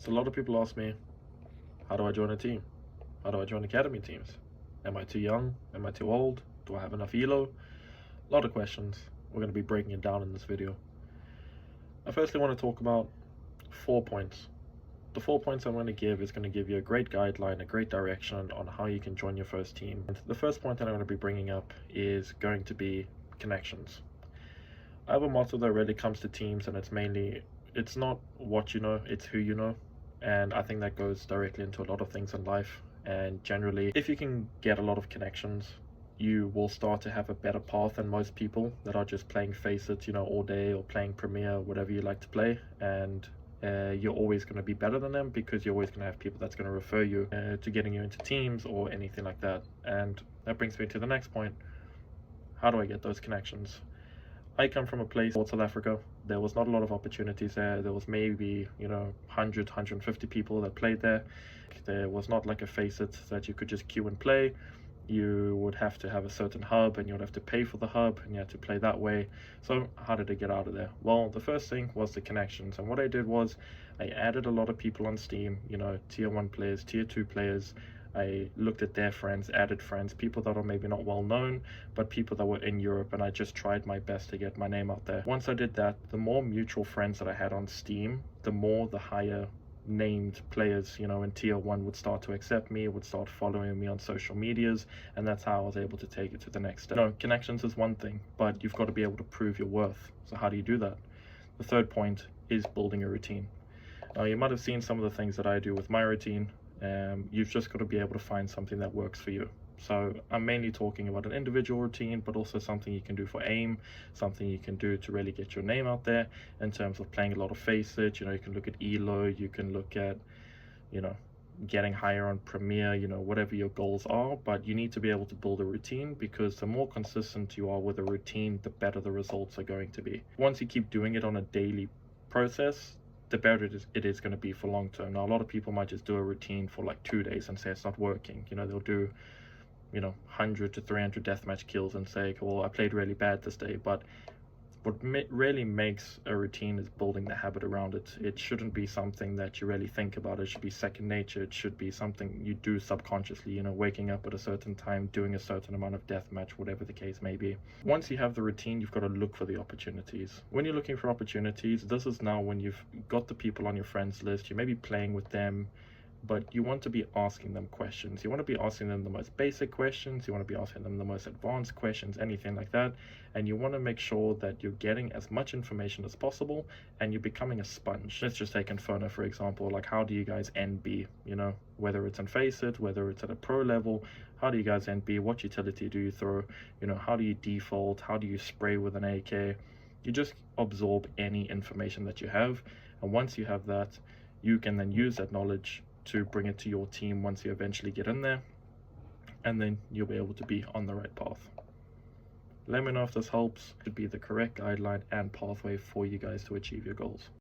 So a lot of people ask me, how do I join a team? How do I join academy teams? Am I too young? Am I too old? Do I have enough elo? A lot of questions. We're going to be breaking it down in this video. I firstly want to talk about 4 points. The 4 points I'm going to give is going to give you a great guideline, a great direction on how you can join your first team. And the first point that I'm going to be bringing up is going to be connections. I have a motto that really comes to teams, and it's not what you know, it's who you know. And I think that goes directly into a lot of things in life. And generally, if you can get a lot of connections, you will start to have a better path than most people that are just playing Face It, all day, or playing Premiere, whatever you like to play. And you're always going to be better than them because you're always going to have people that's going to refer you to getting you into teams or anything like that. And that brings me to the next point. How do I get those connections? I come from a place called South Africa. There was not a lot of opportunities there. There was maybe 100, 150 people that played there. There was not like a Face It that you could just queue and play. You would have to have a certain hub, and you would have to pay for the hub, and you had to play that way. So how did I get out of there? Well, the first thing was the connections, and what I did was I added a lot of people on Steam, tier 1 players, tier 2 players. I looked at their friends, added friends, people that are maybe not well known, but people that were in Europe, and I just tried my best to get my name out there. Once I did that, the more mutual friends that I had on Steam, the higher named players in tier 1 would start to accept me, would start following me on social medias, and that's how I was able to take it to the next step. Connections is one thing, but you've got to be able to prove your worth. So how do you do that? The third point is building a routine. Now, you might have seen some of the things that I do with my routine. You've just got to be able to find something that works for you. So I'm mainly talking about an individual routine, but also something you can do for aim, something you can do to really get your name out there in terms of playing a lot of Face It. You can look at elo, you can look at getting higher on Premiere, whatever your goals are, but you need to be able to build a routine, because the more consistent you are with a routine, the better the results are going to be. Once you keep doing it on a daily process, the better it is going to be for long term. Now, a lot of people might just do a routine for like 2 days and say it's not working. They'll do 100 to 300 deathmatch kills and say, well, I played really bad this day. But what really makes a routine is building the habit around it. It shouldn't be something that you really think about. It should be second nature. It should be something you do subconsciously, waking up at a certain time, doing a certain amount of deathmatch, whatever the case may be. Once you have the routine, you've got to look for the opportunities. When you're looking for opportunities, this is now when you've got the people on your friends list, you may be playing with them, but you want to be asking them questions. You want to be asking them the most basic questions. You want to be asking them the most advanced questions, anything like that. And you want to make sure that you're getting as much information as possible, and you're becoming a sponge. Let's just take Inferno, for example. Like, how do you guys NB? Whether it's in Face It, whether it's at a pro level, how do you guys NB? What utility do you throw? How do you default? How do you spray with an AK? You just absorb any information that you have. And once you have that, you can then use that knowledge to bring it to your team once you eventually get in there, and then you'll be able to be on the right path. Let me know if this helps. It should be the correct guideline and pathway for you guys to achieve your goals.